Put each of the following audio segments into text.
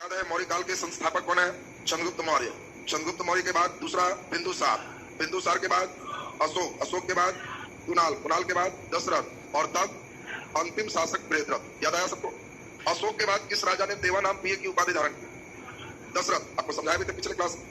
याद है मौर्य काल के संस्थापक कौन है? चंद्रगुप्त मौर्य। चंद्रगुप्त मौर्य के बाद दूसरा बिंदुसार, बिंदुसार के बाद अशोक, अशोक के बाद कुणाल, कुणाल के बाद दशरथ और तब अंतिम शासक प्रियद्रथ। याद आया सबको? अशोक के बाद किस राजा ने देवानांपिय की उपाधि धारण की? दशरथ। आपको समझाया भी थे पिछले क्लास में।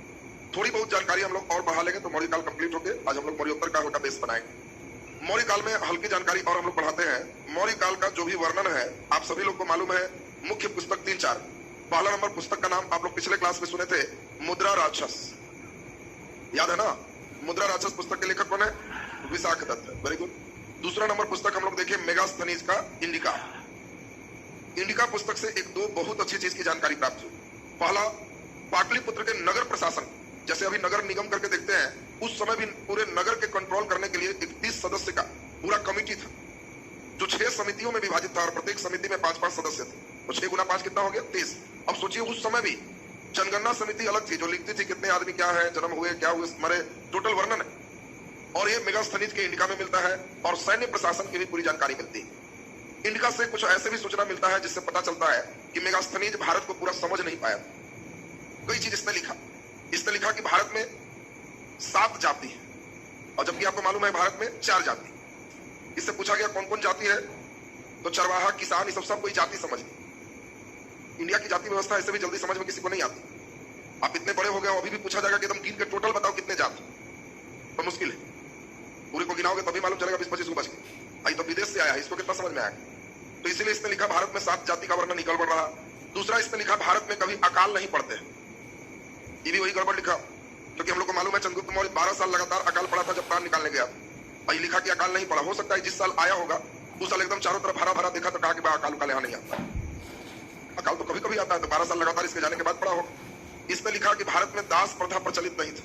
थोड़ी बहुत जानकारी हम लोग और बढ़ा लेंगे तो मौर्य काल कंप्लीट होके आज हम लोग मौर्योत्तर काल का बेस बनाएंगे। मौर्य काल में हल्की जानकारी और हम लोग पढ़ाते हैं। मौर्य काल का जो भी वर्णन है आप सभी लोग को मालूम है। मुख्य पुस्तक 3-4। पहला नंबर पुस्तक का नाम आप लोग पिछले क्लास में सुने थे, मुद्रा राक्षस। याद है ना? मुद्रा राक्षस पुस्तक के लेखक कौन है? विशाख दत्त। Very good. दूसरा नंबर पुस्तक हम लोग देखें मेगास्थनीज का इंडिका। इंडिका पुस्तक से एक दो बहुत अच्छी चीज की जानकारी प्राप्त हुई। पहला, पाटलिपुत्र के नगर प्रशासन, जैसे अभी नगर निगम करके देखते हैं, उस समय भी पूरे नगर के कंट्रोल करने के लिए 31 सदस्य का पूरा कमिटी था जो 6 समितियों में विभाजित था और प्रत्येक समिति में 5-5 सदस्य थे। तो 6 गुना 5 कितना हो गया? 30। अब सोचिए उस समय भी जनगणना समिति अलग थी जो लिखती थी कितने आदमी क्या है, जन्म हुए, क्या हुए, मरे, टोटल वर्णन है। और ये मेगास्थनीज के इंडिका में मिलता है और सैन्य प्रशासन की भी पूरी जानकारी मिलती है। इंडिका से कुछ ऐसे भी सूचना मिलता है जिससे पता चलता है कि मेगास्थनीज भारत को पूरा समझ नहीं पाया। कई चीज इसने लिखा। इसने लिखा कि भारत में 7 जाति है और जबकि आपको मालूम है भारत में 4 जाति। इससे पूछा गया कौन कौन जाति है, तो चरवाहा, किसान, ये सब कोई जाति समझ गए। इंडिया की जाति व्यवस्था ऐसे भी जल्दी समझ में किसी को नहीं आती। आप इतने बड़े हो गए अभी भी पूछा जाएगा कि तुम गिन के टोटल बताओ कितने जाति, तो मुश्किल है। पूरे को गिनाओगे तभी मालूम चलेगा 20-25 को बच गए। आई तो विदेश से आया, इसको कितना समझ में आएगा? तो इसीलिए इसने लिखा भारत में 7 जाति का वर्णन निकल पड़ रहा। दूसरा, इसने लिखा भारत में कभी अकाल नहीं पड़ते। ये भी वही गड़बड़ लिखा क्योंकि हम लोग को मालूम है चंद्रगुप्त मौर्य 12 साल लगातार अकाल पड़ा था जब प्राण निकालने गया। भाई लिखा कि अकाल नहीं पड़ा। हो सकता है जिस साल आया होगा उस साल एकदम चारों तरफ हरा भरा देखा तो कहा कि अकाल उकाल यहाँ नहीं आता। अकाल तो कभी कभी आता है, तो 12 साल लगातार इसके जाने के बाद पड़ा होगा। इसने लिखा कि भारत में दास प्रथा प्रचलित नहीं था,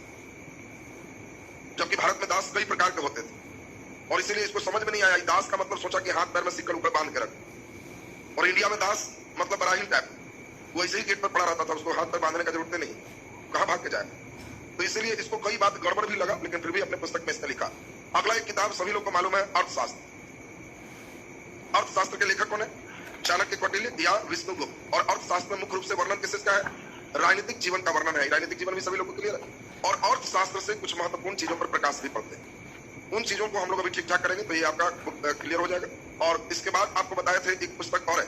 जबकि भारत में दास कई प्रकार के होते थे और इसीलिए इसको समझ में नहीं आया। दास का मतलब सोचा कि हाथ पैर में सिक्कड़ ऊपर बांध के रख, और इंडिया में दास मतलब बराहीन टाइप, वो ऐसे ही गेट पर पड़ा रहता था, उसको हाथ पैर बांधने का जरूरत नहीं, कहां भाग के जाए। तो इसीलिए इसको कई बात गड़बड़ भी लगा, लेकिन फिर भी अपने पुस्तक में इसने लिखा। अगला एक किताब सभी लोग को मालूम है, अर्थशास्त्र। अर्थशास्त्र के लेखक कौन है? चाणक्य, कौटिल्य या विष्णुगुप्त। और अर्थशास्त्र में मुख्य रूप से वर्णन किसका है? राजनीतिक जीवन का वर्णन है। राजनीतिक जीवन भी सभी लोगों को क्लियर है। और अर्थशास्त्र से कुछ महत्वपूर्ण चीजों पर प्रकाश भी पड़ते हैं। उन चीजों को हम लोग अभी ठीक ठाक करेंगे तो ये आपका क्लियर हो जाएगा। और इसके बाद आपको बताए थे एक पुस्तक और है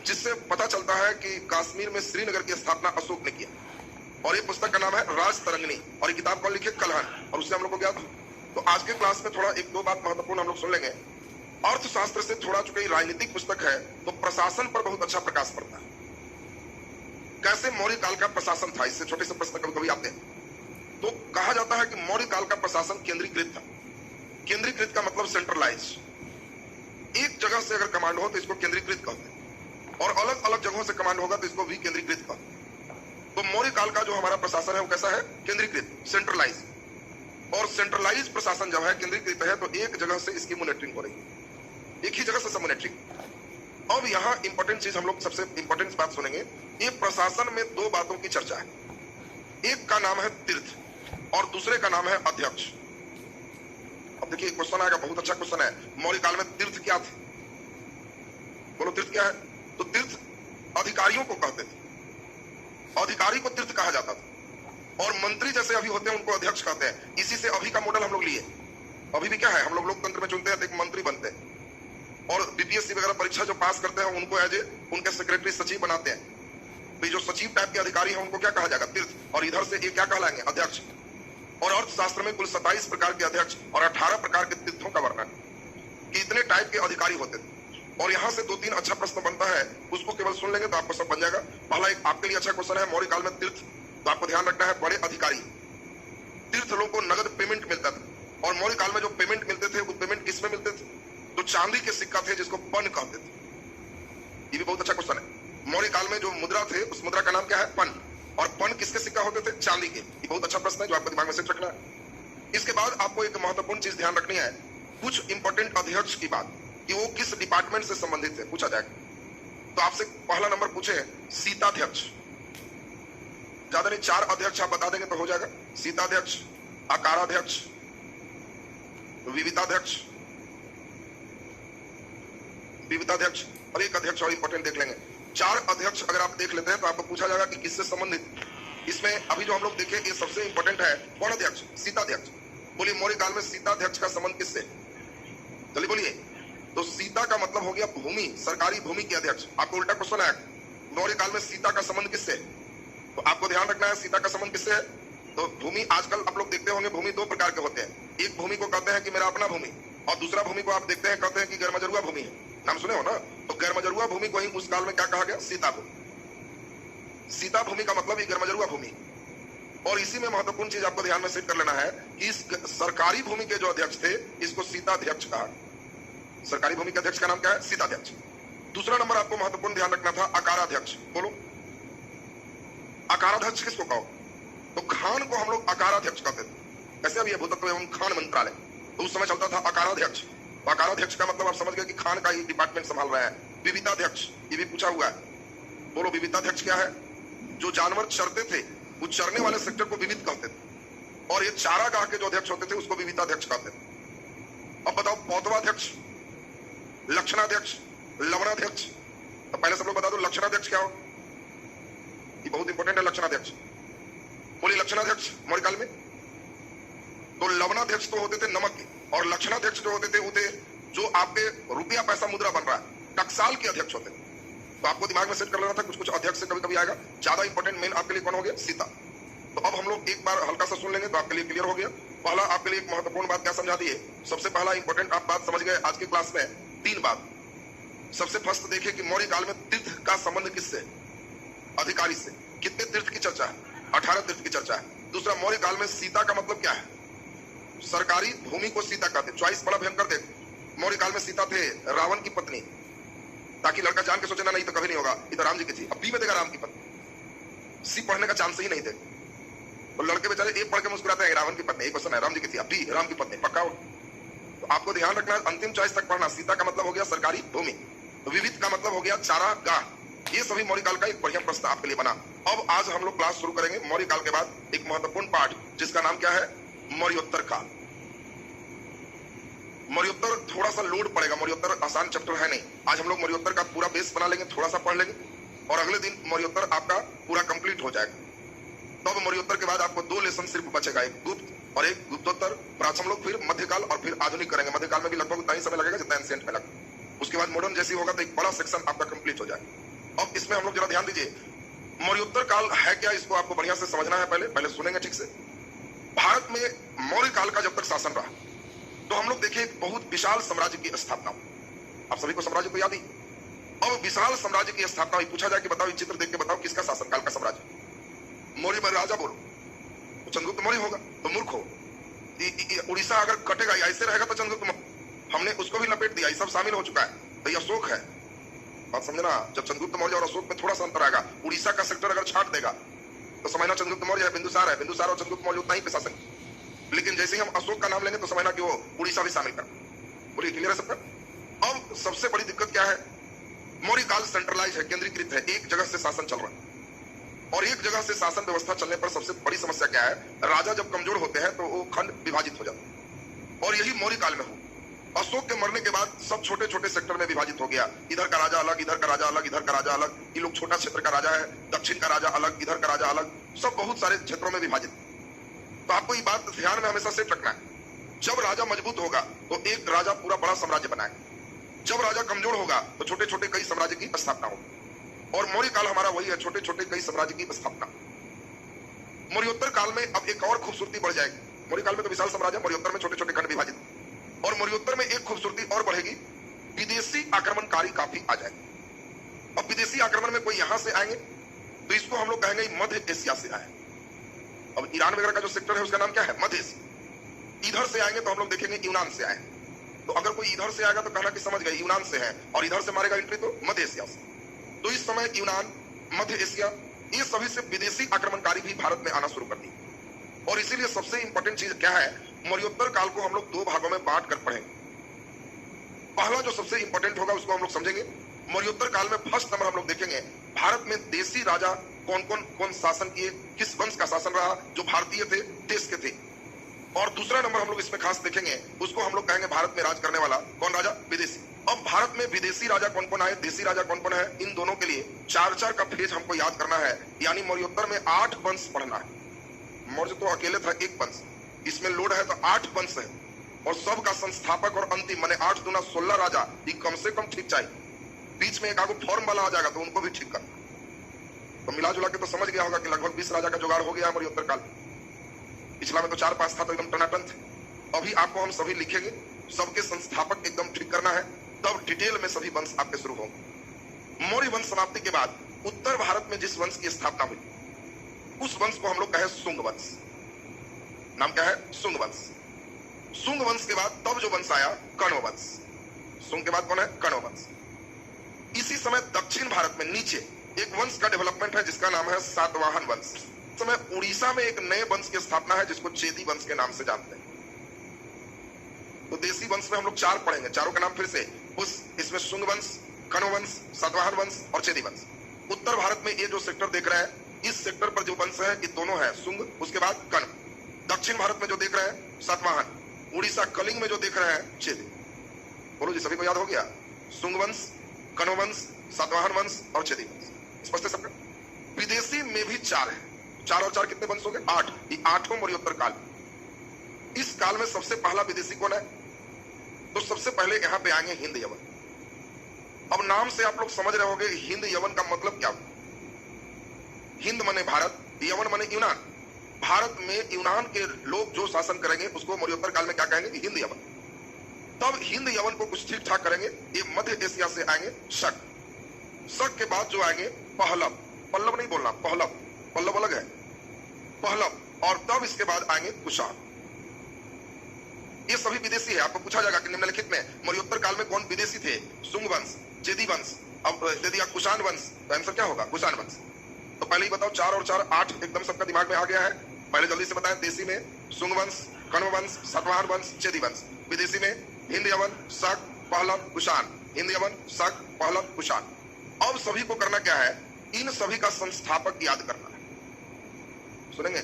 जिससे पता चलता है कि कश्मीर में श्रीनगर की स्थापना अशोक ने किया, और ये पुस्तक का नाम है राज तरंगिणी। और ये किताब कौन लिखी? कल्हण। और उससे हम लोग को ज्ञात हो। तो आज के क्लास में थोड़ा एक दो बात महत्वपूर्ण हम लोग सुन लेंगे। अर्थशास्त्र से थोड़ा चूंकि राजनीतिक पुस्तक है तो प्रशासन पर बहुत अच्छा प्रकाश पड़ता है। कैसे मौर्य काल का प्रशासन था, इससे छोटे से प्रश्न कभी कभी आते हैं। तो कहा जाता है कि मौर्य काल का प्रशासन केंद्रीकृत था। केंद्रीकृत का मतलब सेंट्रलाइज। एक जगह से अगर कमांड हो तो इसको केंद्रीकृत कहते हैं, और अलग अलग जगहों से कमांड होगा तो इसको भी केंद्रीकृत कहते हैं। तो मौर्य काल का जो हमारा प्रशासन है वो कैसा है? केंद्रीकृत, सेंट्रलाइज। और सेंट्रलाइज प्रशासन जब है, केंद्रीकृत है, तो एक जगह से इसकी मॉनिटरिंग हो रही है, एक ही जगह से सब मॉनिटरिंग। अब यहाँ इंपॉर्टेंट चीज हम लोग सबसे इंपॉर्टेंट बात सुनेंगे। ये प्रशासन में 2 बातों की चर्चा है। एक का नाम है तीर्थ और दूसरे का नाम है अध्यक्ष। अब देखिए क्वेश्चन आएगा, बहुत अच्छा क्वेश्चन है। मौर्य काल में तीर्थ क्या थे? बोलो तीर्थ क्या है? तो तीर्थ अधिकारियों को कहते थे। अधिकारी को तीर्थ कहा जाता था, और मंत्री जैसे अभी होते हैं उनको अध्यक्ष कहते हैं। इसी से अभी का मॉडल हम लोग लिए। अभी भी क्या है, हम लोग लोकतंत्र में चुनते हैं तो एक मंत्री बनते हैं, और बीपीएससी वगैरह परीक्षा जो पास करते हैं उनको एज ए उनके सेक्रेटरी सचिव बनाते हैं। तो जो सचिव टाइप के अधिकारी हैं उनको क्या कहा जाएगा? तीर्थ। और इधर से ये क्या कहलाएंगे? अध्यक्ष। और अर्थशास्त्र में कुल 27 प्रकार के अध्यक्ष और 18 प्रकार के तीर्थों का वर्णन कि इतने टाइप के अधिकारी होते थे। और यहाँ से 2-3 अच्छा प्रश्न बनता है, उसको केवल सुन लेंगे तो आपको सब बन जाएगा। पहला एक आपके लिए अच्छा क्वेश्चन है, मौर्य काल में तीर्थ, तो आपको ध्यान रखना है बड़े अधिकारी। तीर्थ लोगों को नगद पेमेंट मिलता था, और मौर्य काल में जो पेमेंट मिलते थे वो पेमेंट किस में मिलते थे? तो चांदी के सिक्का थे जिसको पन कहते थे। ये भी बहुत अच्छा क्वेश्चन है। मौर्य काल में जो मुद्रा थे उस मुद्रा का नाम क्या है? पन। और पन किसके सिक्का होते थे? चांदी के। ये बहुत अच्छा प्रश्न है जो आपको दिमाग में सेट रखना है। इसके बाद आपको एक महत्वपूर्ण चीज ध्यान रखनी है, कुछ इंपॉर्टेंट अध्यक्ष की बात, कि वो किस डिपार्टमेंट से संबंधित है, पूछा जाएगा। तो आपसे पहला नंबर पूछे सीताध्यक्ष, ज्यादा नहीं 4 अध्यक्ष आप बता देंगे तो हो जाएगा। सीताध्यक्ष, आकाराध्यक्ष, विविताध्यक्ष, विविताध्यक्ष, और एक अध्यक्ष और इंपॉर्टेंट देख लेंगे, 4 अध्यक्ष अगर आप देख लेते हैं तो आपको पूछा जाएगा कि किससे संबंधित। इसमें अभी जो हम लोग देखें ये सबसे इंपॉर्टेंट है, कौन अध्यक्ष? सीताध्यक्ष। बोलिए मौर्य काल में सीताध्यक्ष का संबंध किससे? चलिए बोलिए। तो सीता का मतलब हो गया भूमि, सरकारी भूमि के अध्यक्ष। आपको उल्टा क्वेश्चन है, मौर्य काल में सीता का संबंध किससे? तो आपको ध्यान रखना है सीता का संबंध किससे है। तो भूमि आजकल आप लोग देखते होंगे भूमि 2 प्रकार के होते हैं। एक भूमि को कहते हैं कि मेरा अपना भूमि, और दूसरा भूमि को आप देखते हैं कहते हैं कि गैरमजरुआ भूमि है। नाम सुने हो ना? तो गैरमजरुआ भूमि को ही उस काल में क्या कहा गया? सीता भूमि। सीता भूमि का मतलब ही गैरमजरुआ भूमि। और इसी में महत्वपूर्ण चीज आपको ध्यान में सेट कर लेना है कि इस सरकारी भूमि के जो अध्यक्ष थे इसको सीताध्यक्ष कहा। सरकारी भूमि के अध्यक्ष का नाम क्या है? सीताध्यक्ष। दूसरा नंबर आपको महत्वपूर्ण ध्यान रखना था, अकाराध्यक्ष। बोलो अकाराध्यक्ष किसको कहो? तो खान को हम लोग अकाराध्यक्ष कहते थे। ऐसे अभी भूतत्व एवं खान मंत्रालय, तो उस समय चलता था अकाराध्यक्ष। तो अकाराध्यक्ष का मतलब आप समझ गए कि खान का ही डिपार्टमेंट संभाल रहा है। विविताध्यक्ष, ये भी पूछा हुआ है। बोलो विविताध्यक्ष क्या है? जो जानवर चरते थे वो चरने वाले सेक्टर को विविध कहते थे, और ये चारागाह के जो अध्यक्ष होते थे उसको विविताध्यक्ष कहते थे। अब बताओ पौधवाध्यक्ष, लक्षणाध्यक्ष, लवणाध्यक्ष। तो पहले सब लोग बता दो लक्षणाध्यक्ष क्या हो, ये बहुत इंपॉर्टेंट है। लक्षणाध्यक्ष बोलिए लक्षणाध्यक्ष मौर्य काल में। तो लवणाध्यक्ष तो होते थे नमक के, और लक्षणाध्यक्ष जो होते थे वो थे जो आपके रुपया पैसा मुद्रा बन रहा है, टकसाल के अध्यक्ष होते थे। तो आपको दिमाग में सेट कर लेना था, कुछ कुछ अध्यक्ष से कभी कभी आएगा। ज्यादा इंपॉर्टेंट मेन आपके लिए कौन हो गया? सीता। तो अब हम लोग एक बार हल्का सा सुन लेंगे तो आपके लिए क्लियर हो गया। पहला आपके लिए एक महत्वपूर्ण बात क्या समझा दी है? सबसे पहला इंपॉर्टेंट आप बात समझ गए आज की क्लास में 3 बात। सबसे फर्स्ट देखिए कि मौर्य काल में तीर्थ का संबंध किससे? अधिकारी से। कितने तीर्थ की चर्चा है? 18 तीर्थ की चर्चा है। दूसरा मौर्य काल में सीता का मतलब क्या है? सरकारी भूमि को सीता कहते। चॉइस बड़ा भयंकर देख। मौर्य काल में सीता थे रावण की पत्नी, ताकि लड़का जान के सोचे ना नहीं तो कभी नहीं होगा, इधर राम जी की थी। अब बी में देगा राम की पत्नी, सी पढ़ने का चांस ही नहीं थे। तो लड़के बेचारे एक पढ़ के मुस्कुराते हैं रावण की पत्नी, एक क्वेश्चन है राम जी की थी, अब बी राम की पत्नी पक्का हो। तो आपको ध्यान रखना है अंतिम चॉइस तक पढ़ना। सीता का मतलब हो गया सरकारी भूमि, विविध का मतलब हो गया चारागाह। ये सभी मौर्य काल का एक बढ़िया प्रश्न आपके लिए बना। अब आज हम लोग क्लास शुरू करेंगे मौर्य काल के बाद एक महत्वपूर्ण पाठ जिसका नाम क्या है? मौर्योत्तर काल। मौर्योत्तर थोड़ा सा लोड पड़ेगा, मौर्योत्तर आसान चैप्टर है नहीं। आज हम लोग मौर्योत्तर का पूरा बेस बना लेंगे, थोड़ा सा पढ़ लेंगे, और अगले दिन मौर्योत्तर आपका पूरा कंप्लीट हो जाएगा। तब मौर्योत्तर के बाद आपको 2 लेसन सिर्फ बचेगा, एक गुप्त और एक गुप्तोत्तर। प्राचीन लोग फिर मध्यकाल और फिर आधुनिक करेंगे। मध्यकाल में भी लगभग उतना ही समय लगेगा जितना एंशिएंट में लगा। उसके बाद मॉडर्न जैसी होगा तो एक बड़ा सेक्शन आपका कंप्लीट हो जाएगा। अब इसमें हम लोग जरा ध्यान दीजिए, मौर्योत्तर काल है क्या, इसको आपको बढ़िया से समझना है। पहले सुनेंगे ठीक से। भारत में मौर्य काल का जब तक शासन रहा तो हम लोग देखें एक बहुत विशाल साम्राज्य की स्थापना। आप सभी को साम्राज्य तो याद ही। अब विशाल साम्राज्य की स्थापना हुई। पूछा जाए कि बताओ, चित्र देख के बताओ किसका शासनकाल का साम्राज्य? मौर्य में राजा बोलो तो चंद्रगुप्त मौर्य होगा, तो मूर्ख हो। उड़ीसा अगर कटेगा या ऐसे रहेगा तो चंद्रगुप्त मौर्य, हमने उसको भी लपेट दिया, ये सब शामिल हो चुका है। तो ये अशोक है, बात समझना। जब चंद्रगुप्त मौर्य और अशोक में थोड़ा सा अंतर आएगा, उड़ीसा का सेक्टर अगर छाट देगा तो समझना चंद्रगुप्त मौर्य है। बिंदुसार है, बिंदुसार और चंद्रगुप्त मौर्य उतना ही पे शासन। लेकिन जैसे ही हम अशोक का नाम लेंगे तो समझना कि वो उड़ीसा भी शामिल कर। बोलिए क्लियर है सबका? अब सबसे बड़ी दिक्कत क्या है? मौर्य काल सेंट्रलाइज है, केंद्रीकृत है, एक जगह से शासन चल रहा है। और एक जगह से शासन व्यवस्था चलने पर सबसे बड़ी समस्या क्या है? राजा जब कमजोर होते हैं तो वो खंड विभाजित हो जाते हैं, और यही मौर्य काल में हुआ। अशोक के मरने के बाद सब छोटे छोटे सेक्टर में विभाजित हो गया। इधर का राजा अलग, इधर का राजा अलग, इधर का राजा अलग। ये लोग छोटा क्षेत्र का राजा है, दक्षिण का राजा अलग, इधर का राजा अलग, सब बहुत सारे क्षेत्रों में विभाजित। तो आपको ये बात ध्यान में हमेशा सेट रखना है। जब राजा मजबूत होगा तो एक राजा पूरा बड़ा साम्राज्य बनाएगा, जब राजा कमजोर होगा तो छोटे छोटे कई साम्राज्य की स्थापना होगी। और मौर्य काल हमारा वही है, छोटे छोटे कई साम्राज्य की स्थापना। मौर्योत्तर काल में अब एक और खूबसूरती बढ़ जाएगी। मौर्य काल में तो विशाल साम्राज्य, मौर्योत्तर में छोटे छोटे खंड विभाजित। और मौर्योत्तर में एक खूबसूरती और बढ़ेगी, विदेशी आक्रमणकारी काफी आ जाएंगे। अब विदेशी आक्रमण में कोई यहां से आएंगे तो इसको हम लोग कहेंगे मध्य एशिया से आए। अब ईरान वगैरह का जो सेक्टर है उसका नाम क्या है? मध्य एशिया। इधर से आएंगे तो हम लोग देखेंगे यूनान से आए। तो अगर कोई इधर से आएगा तो कहना कि समझ गए यूनान से है, और इधर से मारेगा एंट्री तो मध्य एशिया से। तो इस समय यूनान, मध्य एशिया, ये सभी से विदेशी आक्रमणकारी भी भारत में आना शुरू कर दी। और इसीलिए सबसे इंपॉर्टेंट चीज क्या है? मौर्योत्तर काल को हम लोग 2 भागों में बांट कर पढ़ेंगे। पहला जो सबसे इंपॉर्टेंट होगा उसको हम लोग समझेंगे। मौर्योत्तर काल में फर्स्ट नंबर हम लोग देखेंगे भारत में देशी राजा कौन शासन किए, किस वंश का शासन रहा, जो भारतीय थे, देश के थे। और दूसरा नंबर हम लोग इसमें खास देखेंगे, उसको हम लोग कहेंगे भारत में राज करने वाला कौन राजा? विदेशी। अब भारत में विदेशी राजा कौन कौन आए, देसी राजा कौन कौन है, इन दोनों के लिए चार चार का फेज हमको याद करना है। यानी मौर्योत्तर में 8 वंश पढ़ना है। मौर्य तो अकेले था एक वंश, इसमें लोड है तो 8 वंश है और सबका संस्थापक और अंतिम माने 8 दूना 16 राजा, ये कम से कम ठीक चाहिए। बीच में एक आगो फॉर्म वाला आ जाएगा तो उनको भी ठीक करना। तो मिला जुला के तो समझ गया होगा कि लगभग 20 राजा का जुगाड़ हो गया है मौर्योत्तर काल। पिछला में तो 4-5 था तो एकदम टनाटन थे। अभी आपको हम सभी लिखेंगे, सबके संस्थापक एकदम ठीक करना है, तब डिटेल में सभी वंश आपके शुरू होंगे। मौर्य वंश समाप्ति के बाद उत्तर भारत में जिस वंश की स्थापना हुई उस वंश को हम लोग कहे शुंग वंश। नाम क्या है? शुंग वंश। शुंग वंश के बाद तब जो वंश आया कण्व वंश। शुंग के बाद कौन है? कण्व वंश। इसी समय दक्षिण भारत में नीचे एक वंश का डेवलपमेंट है जिसका नाम है सातवाहन वंश। इस समय उड़ीसा में एक नए वंश की स्थापना है जिसको चेदी वंश के नाम से जानते हैं। तो देसी वंश में हम लोग 4 पढ़ेंगे, चारों का नाम फिर से इसमें शुंग वंश, कण्व वंश, सातवाहन वंश और चेदी वंश। उत्तर भारत में ये जो सेक्टर देख रहे हैं, इस सेक्टर पर जो वंश है ये दोनों है, शुंग उसके बाद कण्व। दक्षिण भारत में जो देख रहे हैं सातवाहन, उड़ीसा कलिंग में जो देख रहे हैं चेदी। बोलो जी, सभी को याद हो गया? शुंग वंश, कण्व वंश, सातवाहन वंश और चेदी वंश। स्पष्ट है सबका? विदेशी में भी 4 है। 4 और 4 कितने वंश हो गए? 8। ये 8वां मौर्योत्तर काल। इस काल में सबसे पहला विदेशी कौन है? तो सबसे पहले यहां पे आएंगे हिंद यवन। अब नाम से आप लोग समझ रहे होंगे हिंद यवन का मतलब क्या? हिंद माने भारत, यवन माने यूनान। भारत में यूनान के लोग जो शासन करेंगे उसको मौर्योत्तर काल में क्या कहेंगे? हिंद यवन। तब हिंद यवन को कुछ ठीक ठाक करेंगे। ये मध्य एशिया से आएंगे शक। शक के बाद जो आएंगे पहलव। पल्लव नहीं बोलना, पहलव। पल्लव अलग है, पहलव। और तब इसके बाद आएंगे कुषाण। ये सभी विदेशी है। आपको पूछा जाएगा कि निम्नलिखित में मौर्योत्तर काल में कौन विदेशी थे? शुंग वंश, चेदी वंश, अब दे दिया कुषाण वंश, तो आंसर क्या होगा? कुषाण वंश। तो पहले ही बताओ, 4 और 4 8 एकदम सबका दिमाग में आ गया है। पहले जल्दी से बताएं, देसी में शुंग वंश, कण्व वंश, सातवाहन वंश, चेदी वंश। विदेशी में हिंद यवन, शक, पहलव, कुषाण। हिंद यवन, शक, पहलव, कुषाण। अब सभी को करना क्या है? इन सभी का संस्थापक याद करना है। सुनेंगे?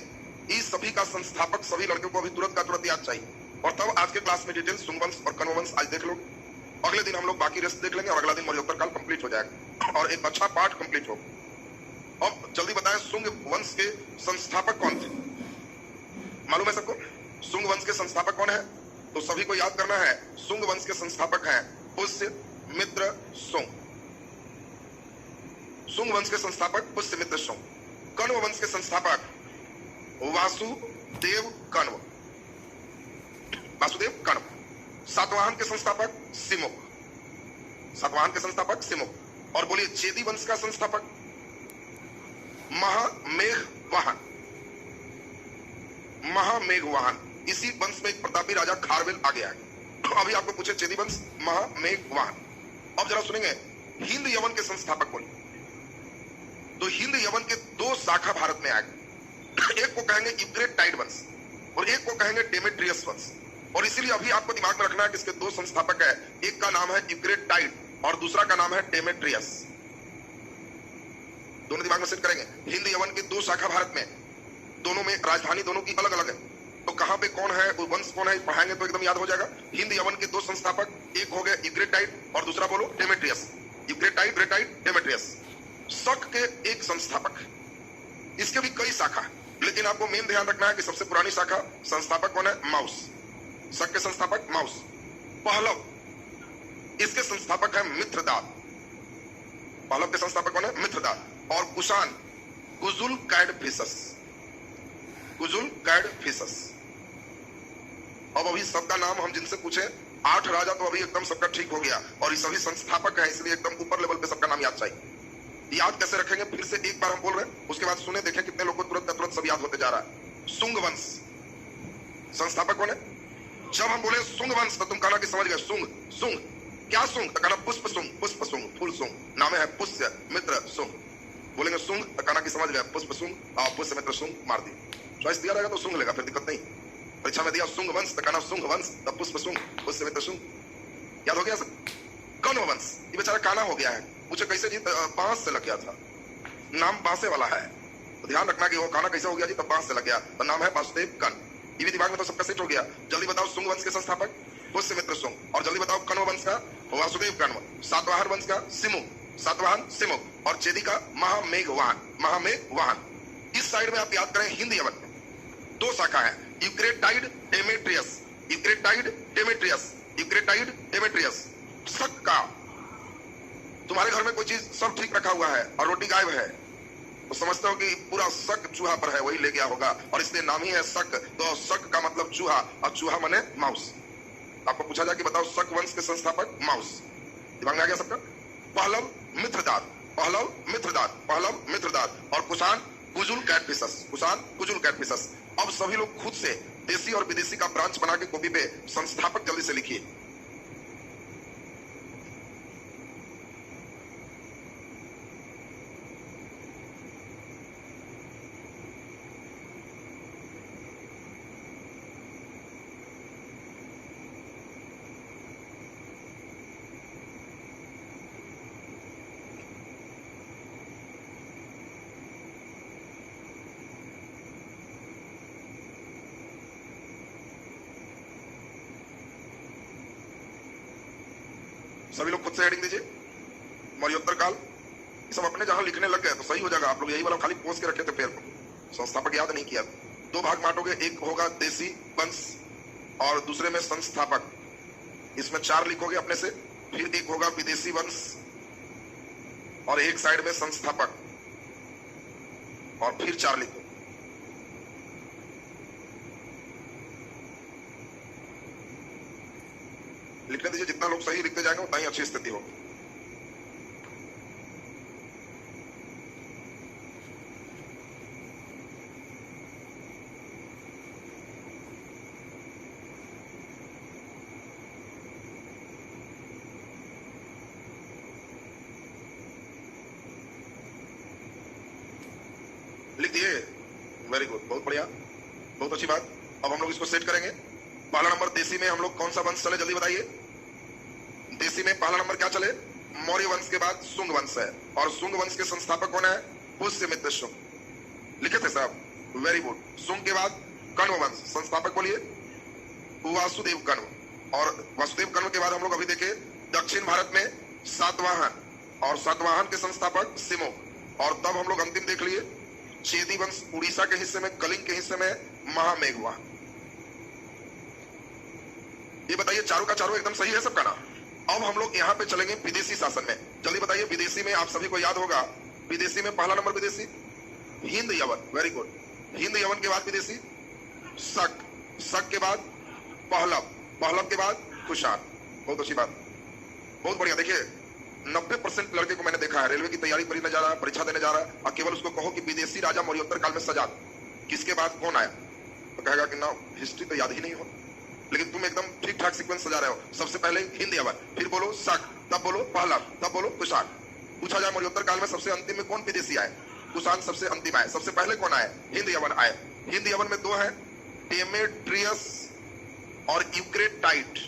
इस सभी का संस्थापक सभी लड़कियों को अभी तुरंत का तुरंत याद चाहिए। और तब आज के क्लास में डिटेल शुंग वंश और कण्व वंश आज देख लो। अगले दिन हम लोग बाकी रेस्ट देख लेंगे और अगला दिन मौर्योत्तर काल कंप्लीट हो जाएगा और एक अच्छा पार्ट कंप्लीट होगा। अब जल्दी बताएं, शुंग वंश के संस्थापक कौन थे? मालूम है सबको? शुंग वंश के संस्थापक कौन है? तो सभी को याद करना है। शुंग वंश के संस्थापक हैं पुष्य मित्र शुंग। शुंग वंश के संस्थापक पुष्य मित्र शुंग। कण्व वंश के संस्थापक वासुदेव कण्व। वासुदेव कण्व। सातवाहन के संस्थापक सिमुक। सातवाहन के संस्थापक सिमुक। और बोलिए चेदी वंश का संस्थापक महामेघवाहन। महामेघवाहन। इसी वंश में एक प्रतापी राजा खारवेल आगे आए। अभी आपको पूछे चेदी वंश, महामेघवाहन। अब जरा सुनेंगे, हिंद यवन के संस्थापक बोलिए। तो हिंद यवन के 2 शाखा भारत में आए। एक को कहेंगे यूक्रेटाइड वंश और एक को कहेंगे डेमेट्रियस वंश। और इसीलिए अभी आपको दिमाग में रखना है कि इसके 2 संस्थापक है। एक का नाम है यूक्रेटाइड और दूसरा का नाम है डेमेट्रियस। दोनों दिमाग में सेट करेंगे। हिंद यवन के 2 शाखा भारत में, दोनों में राजधानी दोनों की अलग अलग है। तो कहां पे कौन है, वंश कौन है, पढ़ाएंगे तो एकदम याद हो जाएगा। हिंद यवन के 2 संस्थापक, एक हो गया यूक्रेटाइड और दूसरा बोलो डेमेट्रियस। यूक्रेटाइड, ग्रेटाइड, डेमेट्रियस। शक के एक संस्थापक, इसके भी कई शाखा, लेकिन आपको मेन ध्यान रखना है कि सबसे पुरानी शाखा संस्थापक कौन है? माउस। शक के संस्थापक माउस। पहलव, इसके संस्थापक है मित्रदात। पहलव के संस्थापक कौन है? मित्रदात। और कुषाण गुजुल कैडफिसस। गुजुल कैडफिसस। अब अभी सबका नाम हम जिनसे पूछे 8 राजा तो अभी एकदम सबका ठीक हो गया और ये सभी संस्थापक है, इसलिए एकदम ऊपर लेवल पे सबका नाम याद चाहिए। याद कैसे रखेंगे? फिर से एक बार हम बोल रहे हैं, उसके बाद सुने, देखें कितने लोगों को तुरंत तुरंत सब याद होते जा रहा है। शुंग वंश संस्थापक कौन है? जब हम बोले शुंग वंश तो तुम कहना कि समझ गए। शुंग, शुंग क्या शुंग? तो कहना पुष्प शुंग, पुष्प शुंग, फूल शुंग। नाम है पुष्य मित्र शुंग। बोलेंगे शुंग तो कहना कि समझ गए पुष्प शुंग और पुष्य मित्र शुंग मार दी। चॉइस दिया रहेगा तो शुंग लेगा, फिर दिक्कत नहीं। परीक्षा में दिया शुंग वंश तो कहना शुंग वंश, तब पुष्प शुंग, पुष्य मित्र शुंग। याद हो गया सब? कण्व वंश, ये बेचारा काना हो गया है। पूछे कैसे जी? बांस से लग गया था, नाम बांसे वाला है। तो ध्यान रखना कि वो काना कैसे हो गया जी? तब बांस से लग गया, तो नाम है वासुदेव कण्व। ये भी दिमाग में तो सबका सेट हो गया। जल्दी बताओ शुंग वंश के संस्थापक पुष्य मित्र शुंग। और जल्दी बताओ कण्व वंश का वासुदेव कण्व, सातवाहन वंश का सिमु, सातवाहन सिमु, और चेदी का महामेघवाहन, महामेघवाहन। इस साइड में आप याद करें हिंद यवन दो शाखा है, यूक्रेटाइड डेमेट्रियस, यूक्रेटाइड डेमेट्रियस, यूक्रेटाइड डेमेट्रियस। शक का तुम्हारे घर में कोई चीज सब ठीक रखा हुआ है और रोटी गायब है, तो समझते हो कि पूरा शक चूहा पर है, वही ले गया होगा, और इसलिए नाम ही है शक। तो शक का मतलब चूहा, और चूहा माने माउस। आपको पूछा जाए कि बताओ शक वंश के संस्थापक, माउस। दिमाग में आ गया सबका? पहलव मित्रदात, पहलव मित्रदात, पहलव मित्रदात, और कुषाण कुजुल कैटफिशस, कुषाण कुजुल कैटफिशस। अब सभी लोग खुद से देसी और विदेशी का ब्रांच बना के कॉपी पे संस्थापक जल्दी से लिखिए। सभी लोग खुद से हेडिंग दीजिए। मौर्योत्तर काल, सब अपने जहां लिखने लग गए तो सही हो जाएगा। आप लोग यही वाला खाली पोस्ट के रखे थे, फिर संस्थापक याद नहीं किया। दो भाग बांटोगे, एक होगा देसी वंश और दूसरे में संस्थापक। इसमें 4 लिखोगे अपने से, फिर एक होगा विदेशी वंश और एक साइड में संस्थापक, और फिर 4 लिखो। लिखने दीजिए, जितना लोग सही लिखते जाएंगे उतना ही अच्छी स्थिति होगी। लिख दिए, वेरी गुड, बहुत बढ़िया, बहुत अच्छी बात। अब हम लोग इसको सेट करेंगे। पहला नंबर देसी में हम लोग कौन सा वंश चले, जल्दी बताइए। देसी में पहला नंबर क्या चले? मौर्य वंश के बाद सुंग वंश है, और सुंग वंश के संस्थापक कौन है? पुष्यमित्र शुंग। लिखे थे साहब, वेरी गुड। सुंग के बाद कण्व वंश, संस्थापक बोलिए वासुदेव कण्व, और वासुदेव कण्व के बाद हम लोग अभी देखे दक्षिण भारत में सातवाहन, और सातवाहन के संस्थापक सिमो, और तब हम लोग अंतिम देख लिए चेदी वंश उड़ीसा के हिस्से में, कलिंग के हिस्से में महामेघवाहन। ये बताइए चारों का चारों एकदम सही है सबका ना? अब हम लोग यहाँ पे चलेंगे विदेशी शासन में। जल्दी बताइए, विदेशी में आप सभी को याद होगा, विदेशी में पहला नंबर विदेशी हिंद यवन, वेरी गुड। हिंद यवन के बाद विदेशी शक, शक के बाद पहलव, पहलव के बाद कुषाण। बहुत अच्छी बात, बहुत बढ़िया। देखिए 90% लड़के को मैंने देखा है रेलवे की तैयारी करने जा रहा है, परीक्षा देने जा रहा है, और केवल उसको कहो कि विदेशी राजा मौर्योत्तर काल में सजात किसके बाद कौन आया, तो कहेगा कि ना हिस्ट्री तो याद ही नहीं हो। लेकिन तुम एकदम ठीक ठाक सीक्वेंस सजा रहे हो। सबसे पहले हिंद यवन, फिर बोलो शक, तब बोलो पहलव, तब बोलो कुषाण। पूछा जाए मौर्योत्तर काल में सबसे अंतिम में कौन विदेशी आए? कुषाण सबसे अंतिम आए। सबसे पहले कौन आए? हिंद यवन आए। हिंद यवन में 2 है, डेमेट्रियस और यूक्रेटाइड।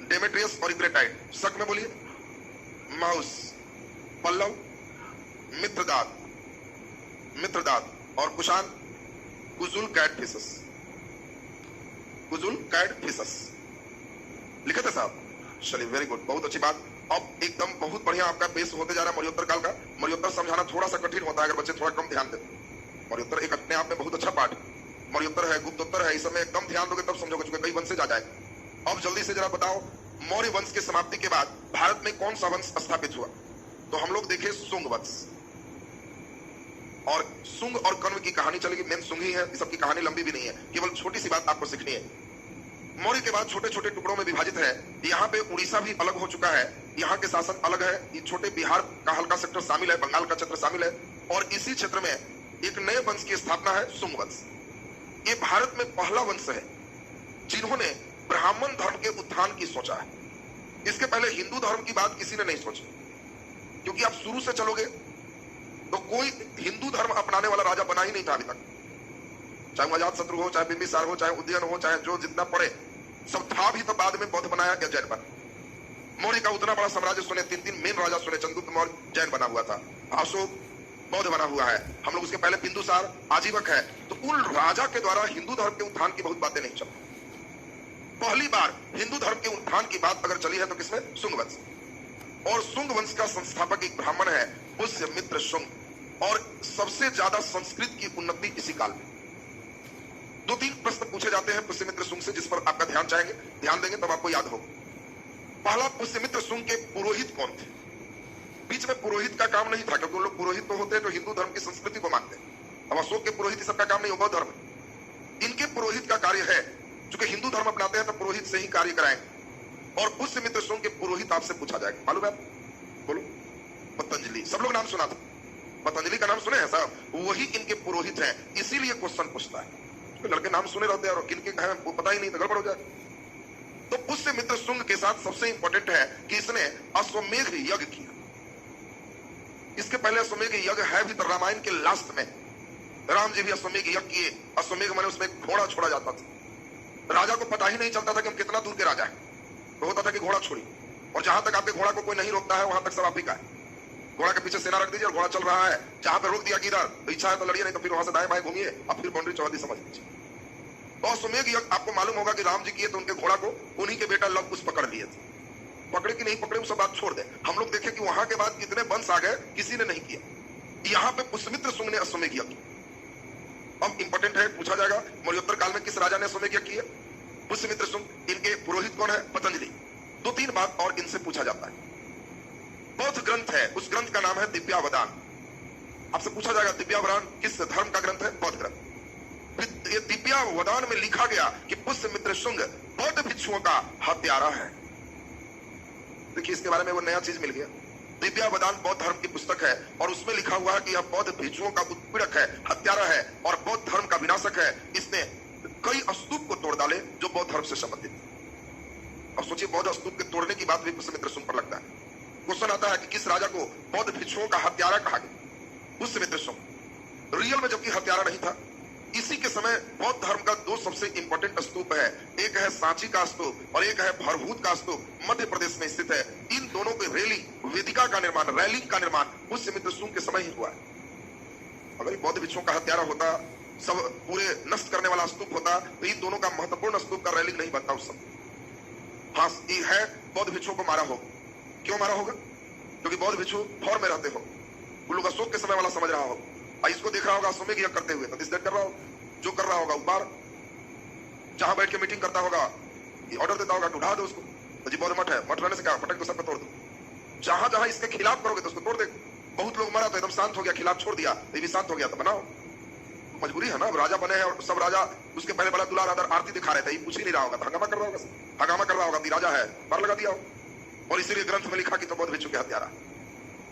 डेमेट्रियस और यूक्रेटाइड। शक में बोलिए माउस, पल्लव मित्रदात, मित्रदात, और कुषाण कुजुल कैटफिशस, कुजुल कैटफिशस। लिखे थे साहब? चलिए वेरी गुड, बहुत अच्छी बात। अब एकदम बहुत बढ़िया आपका बेस होते जा रहा है मौर्योत्तर काल का। मौर्योत्तर समझाना थोड़ा सा कठिन होता है अगर बच्चे थोड़ा कम ध्यान देते। मौर्योत्तर एक अपने आप में बहुत अच्छा पाठ, मौर्योत्तर है, गुप्तोत्तर है, इस समय एकदम ध्यान दोगे तब समझोगे, चूंकि कई वंश आ जाएगा। अब जल्दी से जरा बताओ, मौर्य वंश की समाप्ति के बाद भारत में कौन सा वंश स्थापित हुआ? तो हम लोग देखे सुंग वंश, और सुंग और कण्व की कहानी चलेगी। मेन सुंग ही है, इस सबकी कहानी लंबी भी नहीं है, केवल छोटी सी बात आपको सीखनी है। मौर्य के बाद छोटे छोटे टुकड़ों में विभाजित है। यहाँ पे उड़ीसा भी अलग हो चुका है, यहाँ के शासन अलग है। ये छोटे बिहार का हल्का सेक्टर शामिल है, बंगाल का क्षेत्र शामिल है, और इसी क्षेत्र में एक नए वंश की स्थापना है, सुंग वंश। ये भारत में पहला वंश है जिन्होंने ब्राह्मण धर्म के उत्थान की सोचा है। इसके पहले हिंदू धर्म की बात किसी ने नहीं सोची, क्योंकि आप शुरू से चलोगे तो कोई हिंदू धर्म अपनाने वाला राजा बना ही नहीं था अभी तक। चाहे अजात शत्रु हो, चाहे बिंबिसार हो, चाहे उदयन हो, चाहे जो जितना पड़े सब था भी, तो बाद में बौद्ध बनाया गया, जैन बना। मौर्य का उतना बड़ा साम्राज्य सुने, 3 मेन राजा सुने। चंद्रगुप्त मौर्य जैन बना हुआ था, अशोक बौद्ध बना हुआ है, हम लोग उसके पहले बिंदुसार आजीवक है। तो उन राजा के द्वारा हिंदू धर्म के उत्थान की बहुत बातें नहीं चली। पहली बार हिंदू धर्म के उत्थान की बात अगर चली है तो किसमें? शुंग वंश। और शुंग वंश का संस्थापक एक ब्राह्मण है, पुष्यमित्र शुंग। और सबसे ज्यादा संस्कृत की उन्नति इसी काल में। दो तीन प्रश्न पूछे जाते हैं पुष्यमित्र शुंग से, जिस पर आपका ध्यान चाहेंगे, ध्यान देंगे तब आपको याद होगा। पहला, पुष्यमित्र शुंग के पुरोहित कौन थे? बीच में पुरोहित का काम नहीं था, क्योंकि लोग पुरोहित तो होते हैं जो हिंदू धर्म की संस्कृति को मानते हैं। अब अशोक के पुरोहित सबका काम नहीं, वो बौद्ध धर्म। इनके पुरोहित का कार्य है, चूंकि हिंदू धर्म अपनाते हैं तो पुरोहित से ही कार्य कराएंगे। और पुष्यमित्र शुंग के पुरोहित आपसे पूछा जाएगा, मालूम है? बोलो। पतंजलि, सब लोग नाम सुना था, पतंजलि का नाम सुने हैं साहब, वही इनके पुरोहित हैं। इसीलिए क्वेश्चन पूछता है, लड़के नाम सुने रहते हैं और किनके हैं वो पता ही नहीं, तो गड़बड़ हो जाए। तो पुष्यमित्र शुंग के साथ सबसे इंपॉर्टेंट है कि इसने अश्वमेध यज्ञ किया। इसके पहले अश्वमेध यज्ञ है भी तो रामायण के लास्ट में। राम जी भी अश्वमेध यज्ञ किए। अश्वमेध माने उसमें घोड़ा छोड़ा जाता था। राजा को पता ही नहीं चलता था कि हम कितना दूर के राजा हैं। तो होता था कि घोड़ा छोड़ी, और जहां तक आपके घोड़ा को कोई नहीं रोकता है वहां तक सब आप ही का है। घोड़ा के पीछे सेना रख दीजिए और घोड़ा चल रहा है, जहां पे रोक दिया कि इधर तो इच्छा है तो लड़िए, नहीं तो फिर वहां से दाएं बाएं घूमिए, अब फिर बाउंड्री चौहदी समझ लीजिए। तो अश्वमेध यज्ञ आपको मालूम होगा कि राम जी किए तो उनके घोड़ा को उन्हीं के बेटा लव कुश पकड़ लिए थे। पकड़े कि नहीं पकड़े वो सब बात छोड़ दे, हम लोग देखें कि वहां के बाद कितने वंश आ गए, किसी ने नहीं किया। यहाँ पे पुष्यमित्र शुंग ने अश्वमेध यज्ञ किया। अब इंपॉर्टेंट है, पूछा जाएगा मौर्योत्तर काल में किस राजा ने अश्वमेध यज्ञ किया? पुष्यमित्र शुंग। इनके पुरोहित कौन है? पतंजलि। दो तीन बात और इनसे पूछा जाता है। बौद्ध ग्रंथ है, उस ग्रंथ का नाम है दिव्यावदान। आपसे पूछा जाएगा दिव्यावदान किस धर्म का ग्रंथ है? बौद्ध ग्रंथ। ये दिव्यावदान में लिखा गया कि पुष्यमित्र शुंग बौद्ध भिक्षुओं का हत्यारा है। देखिए इसके बारे में वो नया चीज मिल गया। दिव्यावदान बौद्ध धर्म की पुस्तक है और उसमें लिखा हुआ है कि यह बौद्ध भिक्षुओं का उत्पीड़क है, हत्यारा है और बौद्ध धर्म का विनाशक है। इसने कई स्तूप को तोड़ डाले जो बौद्ध धर्म से संबंधित। अब सोचिए, बौद्ध स्तूप के तोड़ने की बात भी पुष्यमित्र शुंग पर लगता है। क्वेश्चन आता है कि किस राजा को बौद्ध भिक्षुओं का हत्यारा कहा गया? पुष्यमित्र शुंग। रियल में जबकि हत्यारा नहीं था। इसी के समय बौद्ध धर्म का दो सबसे इंपॉर्टेंट स्तूप है, एक है सांची का स्तूप और एक है भरभूत का स्तूप, मध्य प्रदेश में स्थित है। इन दोनों के वेदिका का निर्माण, रैलिंग का निर्माण पुष्यमित्र शुंग के समय ही हुआ है। अगर बौद्ध भिक्षुओं का हत्यारा होता, सब पूरे नष्ट करने वाला स्तूप होता, तो इन दोनों का महत्वपूर्ण स्तूप का रैलिंग नहीं बनता उस समय। हाँ ये है, बौद्ध भिक्षुओं को मारा होगा। क्यों मारा होगा? क्योंकि बौद्ध भिक्षु फौर में रहते हो, वो लोग अशोक के समय वाला समझ रहा हो, इसको देख रहा होगा अश्वमेध यज्ञ करते हुए, तो डिस्कस कर रहा होगा, जो कर रहा होगा ऊपर जहां बैठ के मीटिंग करता होगा, ऑर्डर देता होगा कि उठा दो उसको, तो जी बौद्ध मठ है, मठ रहने से क्या, पटक को सब तोड़ दो। जहां जहां इसके खिलाफ करोगे तो उसको तोड़ दे। बहुत लोग मरा तो एकदम शांत हो गया, खिलाफ छोड़ दिया, तो ये भी शांत हो गया, तो बनाओ। मजबूरी है ना, राजा बने हैं और सब राजा उसके पहले बड़ा दुलार आदर आरती दिखा रहे थे, ये पूछ ही नहीं रहा होगा, तो हंगामा कर रहा होगा, हंगामा कर रहा होगा कि राजा है, मार लगा दिया। और इसीलिए ग्रंथ में लिखा कि तो बौद्ध भिक्षु के हत्यारा।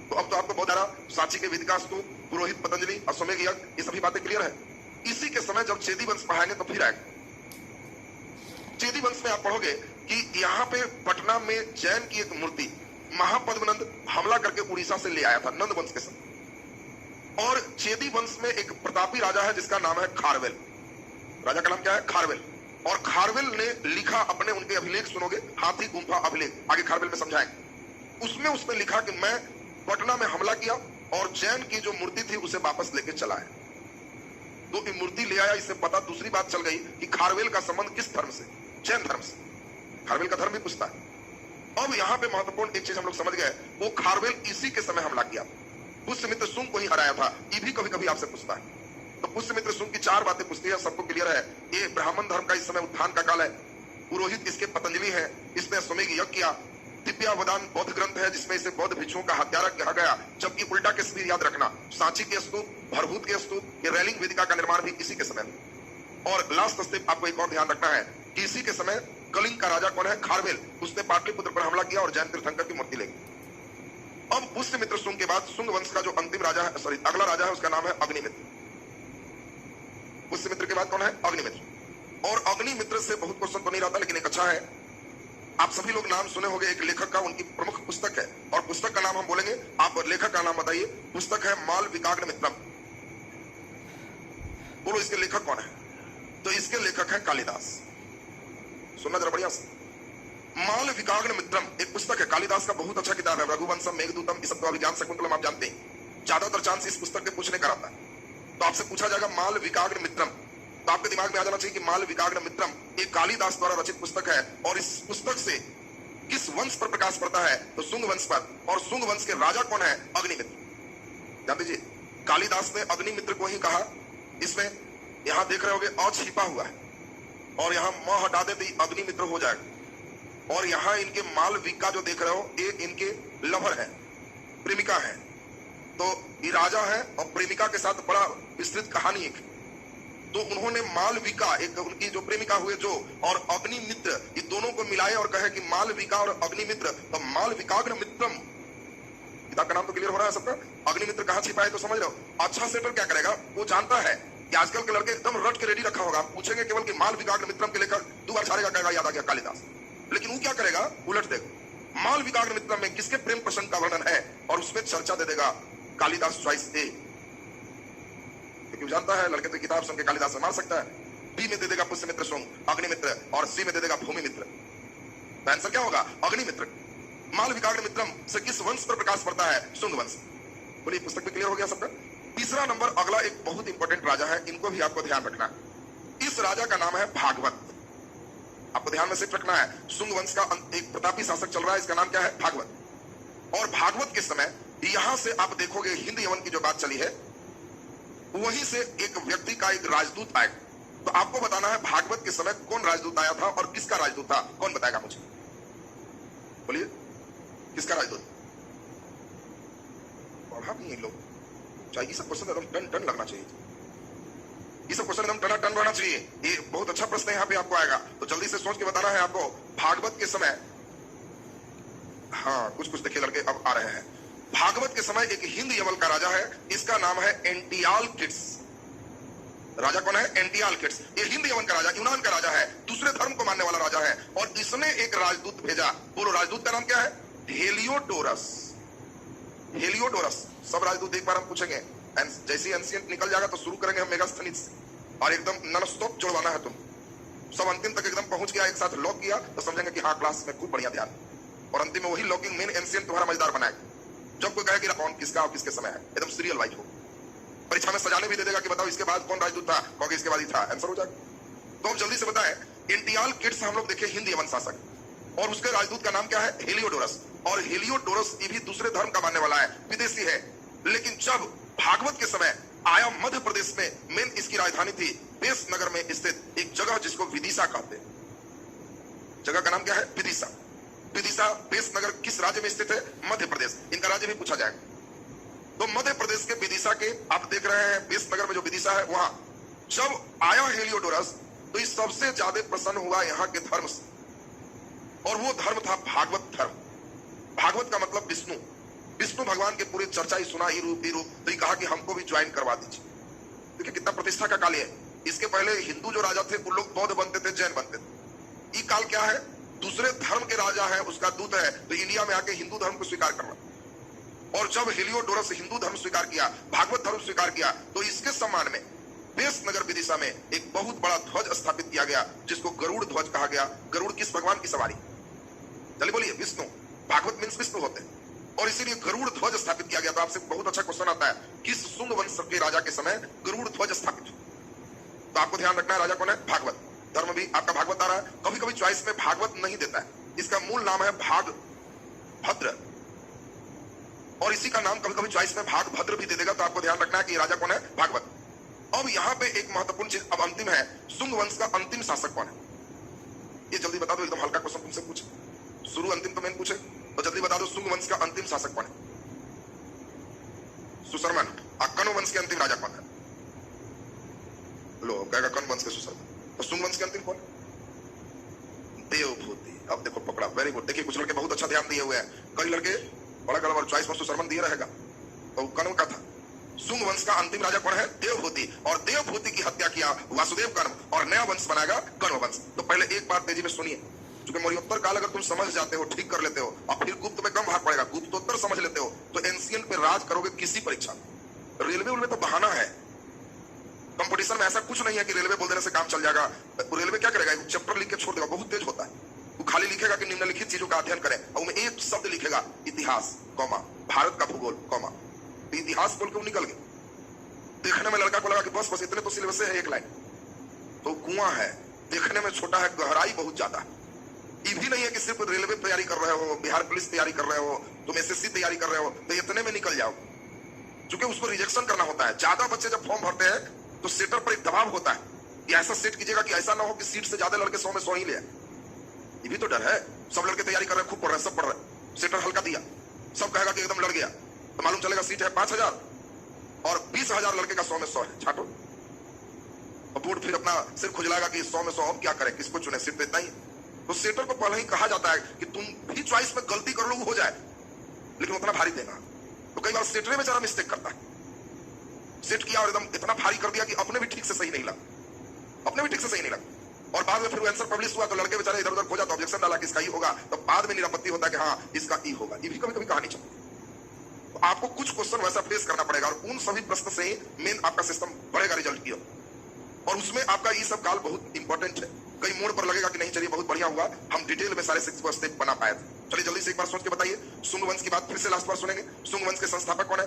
तो अब तो आपको बौद्ध सांची के वेदिका स्तूप, पुरोहित पतंजलि, अश्वमेध यज्ञ, ये सभी बातें क्लियर है। इसी के समय जब चेदी वंश पढ़ाएंगे तो फिर आएगा। चेदी वंश में आप पढ़ोगे कि यहाँ पे पटना में जैन की एक मूर्ति महापद्मनंद हमला करके उड़ीसा से ले आया था नंद वंश के समय। और चेदी वंश में एक प्रतापी राजा है जिसका नाम है खारवेल। राजा का नाम क्या है? खारवेल। और खारवेल ने लिखा अपने, उनके अभिलेख सुनोगे, हाथी गुंफा अभिलेख, आगे खारवेल में समझाएंगे। उसमें उसने लिखा कि मैं पटना में हमला किया और जैन की जो मूर्ति थी उसे वापस लेके चला है। तो ये मूर्ति ले आया, इससे पता दूसरी बात चल गई कि खारवेल का संबंध किस धर्म से? जैन धर्म से। खारवेल का धर्म भी पूछता है। अब यहाँ पे महत्वपूर्ण एक चीज हम लोग समझ गए, वो खारवेल इसी के समय हमला किया, पुष्यमित्र शुंग को ही हराया था। ये भी कभी कभी आपसे पूछता है। तो पुष्यमित्र शुंग की चार बातें पूछती है, सबको क्लियर है। ये ब्राह्मण धर्म का इस समय उत्थान का काल है। पुरोहित इसके पतंजलि है, इसने अश्वमेध यज्ञ किया। दिव्यावदान बौद्ध ग्रंथ है जिसमें इसे बौद्ध भिक्षुओं का हत्यारा कहा गया, जबकि उल्टा केस भी याद रखना, सांची के स्तूप, भरभूत के स्तूप, ये रैलिंग वेदिका का निर्माण भी इसी के समय में। और लास्ट स्टेप आपको एक और ध्यान रखना है कि इसी के समय कलिंग का राजा कौन है? खारवेल। उसने पाटलिपुत्र पर हमला किया और जैन तीर्थंकर की मूर्ति ले गई। अब पुष्यमित्र शुंग के बाद शुंग वंश का जो अंतिम राजा है, सॉरी अगला राजा है, उसका नाम है अग्निमित्र। पुष्यमित्र के बाद कौन है? अग्निमित्र। और अग्निमित्र से बहुत क्वेश्चन तो नहीं रहता, लेकिन एक अच्छा है, आप सभी लोग नाम सुने होंगे, एक लेखक का, उनकी प्रमुख पुस्तक है, और पुस्तक का नाम हम बोलेंगे, आप लेखक का नाम बताइए। पुस्तक है माल विकाग्न मित्रम। बोलो इसके लेखक कौन है? तो इसके लेखक है कालिदास। सुनना जरा बढ़िया से। माल विकाग्न मित्रम एक पुस्तक है, कालिदास का बहुत अच्छा किताब है। रघुवंशम, मेघदूतम, इस सब तो अभिज्ञान शकुंतलम आप जानते हैं। ज्यादातर चांस इस पुस्तक के पूछने का रहता है। तो आपसे पूछा जाएगा माल विकाग्न मित्रम, तो आपके दिमाग में आ जाना चाहिए कि माल विकाग्न मित्रम एक कालिदास द्वारा रचित पुस्तक है, और इस पुस्तक से किस वंश पर प्रकाश पड़ता है? तो शुंग वंश पर। और शुंग वंश के राजा कौन है? अग्निमित्र। जान दीजिए, कालिदास ने अग्निमित्र को ही कहा। इसमें यहां देख रहे होगे अ छिपा हुआ है, और यहाँ म हटा दे तो अग्निमित्र हो जाएगा। और यहाँ इनके मालविका जो देख रहे हो, ये इनके लवर है, प्रेमिका है। तो ये राजा है और प्रेमिका के साथ बड़ा विस्तृत कहानी एक। तो उन्होंने मालविका, एक उनकी जो प्रेमिका हुए जो, और अग्निमित्र, ये दोनों को मिलाए और कहे कि मालविका और अग्निमित्र, तो मालविकाग्न मित्रम। किताब का नाम तो क्लियर हो रहा है सबका? अग्निमित्र कहाँ छिपा है तो समझ लो। अच्छा सेटर क्या करेगा, वो जानता है कि आजकल के लड़के एकदम रट के रेडी रखा होगा, पूछेंगे केवल कि मालविकाग्न मित्रम के लेकर 2 बार छाड़ेगा, कहेगा याद आ गया कालिदास। लेकिन वो क्या करेगा, उलट देगा। मालविकाग्न मित्रम में किसके प्रेम प्रसंग का वर्णन है, और उसमें चर्चा दे देगा कालिदास चॉइस ए। क्योंकि जानता है लड़के तो किताब सुन के कालिदास से मार सकता है। बी में दे देगा पुष्यमित्र शुंग अग्निमित्र, और सी में दे देगा भूमि मित्र। तो आंसर क्या होगा? अग्निमित्र। मालविकाग्न मित्रम से किस वंश पर प्रकाश पड़ता है? शुंग वंश। बोलिए, पुस्तक में क्लियर हो गया सबका? तीसरा नंबर, अगला एक बहुत इंपॉर्टेंट राजा है, इनको भी आपको ध्यान रखना है। इस राजा का नाम है भागवत। आपको ध्यान में सिर्फ रखना है, शुंग वंश का एक प्रतापी शासक चल रहा है, इसका नाम क्या है? भागवत। और भागवत के समय यहां से आप देखोगे हिंद यवन की जो बात चली है, वहीं से एक व्यक्ति का एक राजदूत आएगा। तो आपको बताना है भागवत के समय कौन राजदूत आया था और किसका राजदूत था। कौन बताएगा मुझे? बोलिए, किसका राजदूत? पढ़ा नहीं है लोग। चाहिए सब क्वेश्चन एकदम टन टन लगना चाहिए, ये सब क्वेश्चन एकदम टना टन रहना चाहिए। ये बहुत अच्छा प्रश्न है, यहाँ पे आपको आएगा, तो जल्दी से सोच के बताना है आपको। भागवत के समय, हाँ कुछ कुछ देखिए लड़के अब आ रहे हैं। भागवत के समय एक हिंद यमल का राजा है, इसका नाम है एंटियालकिड्स। राजा कौन है? एंटियालकिड्स। ये हिंद यमन का राजा, यूनान का राजा है, दूसरे धर्म को मानने वाला राजा है। और इसने एक राजदूत भेजा। बोलो, राजदूत का नाम क्या है? हेलियोडोरस। हेलियोडोरस। सब राजदूत एक बार हम पूछेंगे, जैसे एंशिएंट निकल जाएगा तो शुरू करेंगे हम मेगास्थनीज, और एकदम नॉन स्टॉप जुड़वाना है तुम। सब अंतिम तक एकदम पहुंच गया, एक साथ लॉक किया तो समझेंगे कि हाँ क्लास में खूब बढ़िया ध्यान। और अंतिम में वही लॉकिंग मेन एंशिएंट तुम्हारा मजेदार बनाएगा। जब कोई कहे कि कौन किसका और किसके समय है, एकदम सीरियल वाइज हो। परीक्षा में सजाने भी दे देगा कि बताओ इसके बाद कौन राजदूत था, कहोगे इसके बाद ही था, आंसर हो जाएगा। तो अब जल्दी से बताएं, एंटियालकिड्स हम लोग देखे हिंद यमन शासक, और उसके राजदूत का नाम क्या है? हेलियोडोरस। और हेलियोडोरस ये भी दूसरे धर्म का मानने वाला है, विदेशी है। लेकिन जब भागवत के समय आया मध्य प्रदेश में, मेन इसकी राजधानी थी बेस नगर में स्थित एक जगह जिसको विदिशा कहते हैं। जगह का नाम क्या है? विदिशा। विदिशा बेस नगर किस राज्य में स्थित है? मध्य प्रदेश। इनका राज्य भी पूछा जाएगा। तो मध्य प्रदेश के विदिशा के आप देख रहे हैं बेस नगर में जो विदिशा है, वहां जब आया हेलियोडोरस तो इस सबसे ज्यादा प्रसन्न हुआ यहाँ के धर्म से, और वो धर्म था भागवत धर्म। भागवत का मतलब विष्णु। विष्णु भगवान के पूरी चर्चा ही सुना, ये रूप। तो ये कहा कि हमको भी ज्वाइन करवा दीजिए। देखिए कितना प्रतिष्ठा का काल है। इसके पहले हिंदू जो राजा थे वो लोग बौद्ध बनते थे, जैन बनते थे। ये काल क्या है? दूसरे धर्म के राजा है, उसका दूत है, तो इंडिया में आके हिंदू धर्म को स्वीकार करना। और जब हेलियोडोरस हिंदू धर्म स्वीकार किया, भागवत धर्म स्वीकार किया, तो इसके सम्मान में बेस नगर विदिशा में एक बहुत बड़ा ध्वज स्थापित किया गया, जिसको गरुड़ ध्वज कहा गया। गरुड़ किस भगवान की सवारी? चलिए बोलिए, विष्णु। भागवत मीन्स विष्णु होते हैं, और इसीलिए गरुड़ ध्वज स्थापित किया गया। तो आपसे बहुत अच्छा क्वेश्चन आता है, किस शुंग वंश के राजा के समय गरुड़ ध्वज स्थापित हुआ? तो आपको ध्यान रखना है, राजा कौन है? भागवत। धर्म भी आपका भागवत आ रहा है। कभी कभी चॉइस में भागवत नहीं देता है, इसका मूल नाम है भागभद्र, और इसी का नाम कभी कभी चॉइस में भागभद्र भी दे देगा। तो आपको ध्यान रखना है कि राजा कौन है? भागवत। अब यहाँ पे एक महत्वपूर्ण चीज अब अंतिम है, शुंग वंश का अंतिम शासक कौन है? ये जल्दी बता दो, एकदम हल्का क्वेश्चन तुमसे पूछे, शुरू अंतिम तो मैंने पूछे, तो जल्दी बता दो शुंग वंश का अंतिम शासक कौन है? सुशर्मन। कण्व वंश के अंतिम राजा कौन है? लो कहेगा कण्व वंश के सुशर्मन। तो शुंग वंश के अंतिम कौन? देवभूति। अब देखो पकड़ा, वेरी गुड। देखिए कुछ लड़के बहुत अच्छा ध्यान दिए हुए हैं, कई लड़के बड़ा गड़बड़ चॉइस में सुशर्मन दिए रहेगा, तो कण्व का था। शुंग वंश का अंतिम राजा कौन है? देवभूति। और देवभूति की हत्या किया वासुदेव कण्व, और नया वंश बनाएगा कण्व वंश। तो पहले एक बात तेजी में सुनिए, क्योंकि मौर्योत्तर काल अगर तुम समझ जाते हो, ठीक कर लेते हो, और फिर गुप्त में कम भाग पड़ेगा, गुप्तोत्तर समझ लेते हो, तो एंशिएंट पे राज करोगे किसी परीक्षा में। रेलवे उनमें तो बहाना है, कंपटीशन में ऐसा कुछ नहीं है कि रेलवे बोल देने से काम चल जाएगा। रेलवे क्या करेगा? चैप्टर लिख के छोड़ देगा, बहुत तेज होता है। वो खाली लिखेगा कि निम्नलिखित चीजों का अध्ययन करें, और उनमें एक शब्द लिखेगा इतिहास, कौमा भारत का भूगोल, कौमा। तो इतिहास बोल के वो निकल गए। देखने में लड़का को लगा कि बस बस इतने तो सिलेबस है, एक लाइन। तो कुआं है, देखने में छोटा है, गहराई बहुत ज्यादा है। ये भी नहीं है कि सिर्फ रेलवे तैयारी कर रहे हो, बिहार पुलिस तैयारी कर रहे हो, तुम एसएससी तैयारी कर रहे हो तो इतने में निकल जाओ, क्योंकि उसको रिजेक्शन करना होता है। ज्यादा बच्चे जब फॉर्म भरते हैं तो सेटर पर एक दबाव होता है कि ऐसा सेट कीजिएगा कि ऐसा ना हो कि सीट से ज्यादा लड़के 100 में 100 ही ले। ये भी तो डर है। सब लड़के तैयारी कर रहे हैं, खूब पढ़ रहे हैं, सब पढ़ रहे हैं, सेटर हल्का दिया, सब कहेगा कि एकदम लड़ गया, तो मालूम चलेगा सीट है 5000 और 20,000 लड़के का 100 में 100 है, छाटो। और बोर्ड फिर अपना सिर खुजलाएगा कि 100 में 100 अब क्या करें, किसको चुने, सीट तो इतना ही। तो सेटर को पहले ही कहा जाता है कि तुम भी चॉइस में गलती कर लो हो जाए, लेकिन उतना भारी देना। तो कई बार सेटरे में जरा मिस्टेक करता है, सेट किया और एकदम इतना भारी कर दिया कि अपने भी ठीक से सही नहीं लगा, अपने भी ठीक से सही नहीं लगा। और बाद में फिर आंसर पब्लिश हुआ तो लड़के बेचारे इधर उधर खोजा, तो ऑब्जेक्शन डाला कि इसका ही होगा, तो बाद में निरापत्ति होता है कि हाँ इसका ही होगा। ये भी कभी कभी कहानी चलती। तो आपको कुछ क्वेश्चन वैसा फेस करना पड़ेगा और उन सभी प्रश्न से ही मेन आपका सिस्टम बढ़ेगा रिजल्ट की, और उसमें आपका ये सब काल बहुत इंपॉर्टेंट है। कई मोड़ पर लगेगा कि नहीं चलिए बहुत बढ़िया हुआ, हम डिटेल में सारे 6 स्टेप बना पाए थे। चलिए जल्दी से एक बार सोच के बताइए। शुंग वंश की बात फिर से लास्ट बार सुनेंगे। शुंग वंश के संस्थापक कौन है?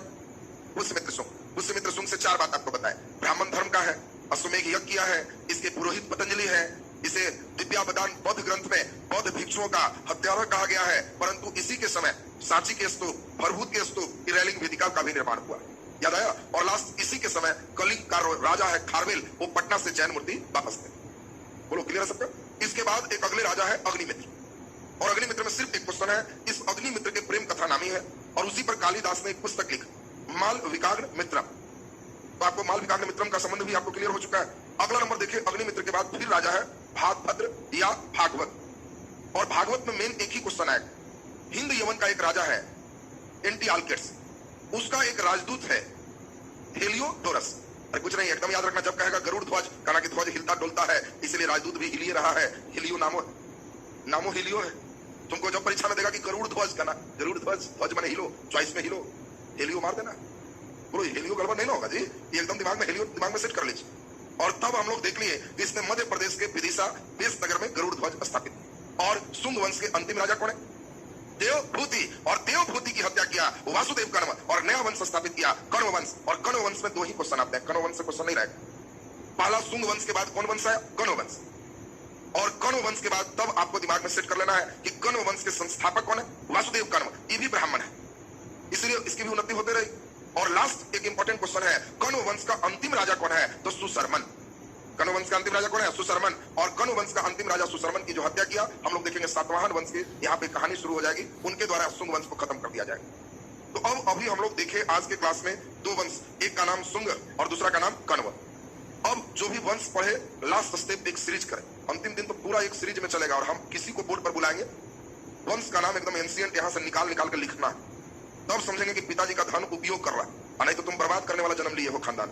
पुष्यमित्र शुंग। पुष्यमित्र शुंग से 4 बात आपको बताए। ब्राह्मण धर्म का है, अश्वमेघ यज्ञ किया है, इसके पुरोहित पतंजलि है, इसे दिव्यावदान बौद्ध ग्रंथ में बौद्ध भिक्षुओं का हत्यारा कहा गया है, परंतु इसी के समय सांची के स्तूप, भरभूत के स्तूप, इरैलिंग वेदिका का भी निर्माण हुआ, याद आया। और लास्ट इसी के समय कलिंग का राजा है खारवेल, वो पटना से जैन मूर्ति वापस थे। बोलो क्लियर है सबका? इसके बाद एक अगले राजा है अग्निमित्र, और अग्निमित्र में सिर्फ एक क्वेश्चन है, इस अग्निमित्र के प्रेम कथा नामी है, और उसी पर कालिदास ने एक पुस्तक लिखी माल विकाग्न मित्रम। तो आपको माल विकाग्न मित्रम का संबंध भी आपको क्लियर हो चुका है। अगला नंबर देखिए, अग्निमित्र के बाद फिर राजा है भागभद्र या भागवत, और भागवत में मेन एक ही क्वेश्चन है। हिंद यमन का एक राजा है एंटिआलकेट्स, उसका एक राजदूत है हेलियोडोरस। अरे कुछ नहीं, एकदम याद रखना, जब कहेगा गरुड़ ध्वज, कहना कि ध्वज हिलता डुलता है, इसलिए राजदूत भी हिलिए रहा है। हिलियो नामो हिलियो है। तुमको जब परीक्षा में देगा कि गरुड़ ध्वज, कहना गरुड़ ध्वज, ध्वज माने हिलो, चॉइस में हिलो, हेलियो मार देना। बोलो हेलियो गड़बड़ नहीं ना होगा जी, ये एकदम दिमाग में हेलियो दिमाग में सेट कर लीजिए। और तब हम लोग देख लिए कि इसने मध्य प्रदेश के विदिशा बेस नगर में गरुड़ ध्वज स्थापित। और शुंग वंश के अंतिम राजा कौन है? देवभूति। और देवभूति की हत्या किया वासुदेव कण्व, और नया वंश स्थापित किया कण्व वंश। और कण्व वंश में 2 ही क्वेश्चन आते हैं, कण्व वंश से क्वेश्चन नहीं रहेगा। पहला शुंग वंश के बाद कौन वंश है? कण्व वंश। और कण्व वंश के बाद तब आपको दिमाग में सेट कर लेना है कि कण्व वंश के संस्थापक कौन है? वासुदेव कण्व, ये भी ब्राह्मण है, इसलिए इसकी भी उन्नति होते रही। और लास्ट एक इंपॉर्टेंट क्वेश्चन है, कण्व वंश का अंतिम राजा कौन है? तो सुशर्मन। कण्व वंश का अंतिम राजा कौन है? सुशर्मन। और कण्व वंश का अंतिम राजा सुशर्मन की जो हत्या किया, हम लोग देखेंगे सातवाहन वंश की यहाँ पे कहानी शुरू हो जाएगी, उनके द्वारा शुंग वंश को खत्म कर दिया जाएगा। तो अब अभी हम लोग देखे आज के क्लास में 2 वंश, एक का नाम शुंग और दूसरा का नाम कण्व। अब जो भी वंश पढ़े लास्ट स्टेप एक सीरीज करें, अंतिम दिन तो पूरा एक सीरीज में चलेगा, और हम किसी को बोर्ड पर बुलाएंगे, वंश का नाम एकदम एंशिएंट यहाँ से निकाल कर लिखना है, तब समझेंगे कि पिताजी का धन उपयोग कर रहा है, नहीं तो तुम बर्बाद करने वाला जन्म लिए हो खानदान।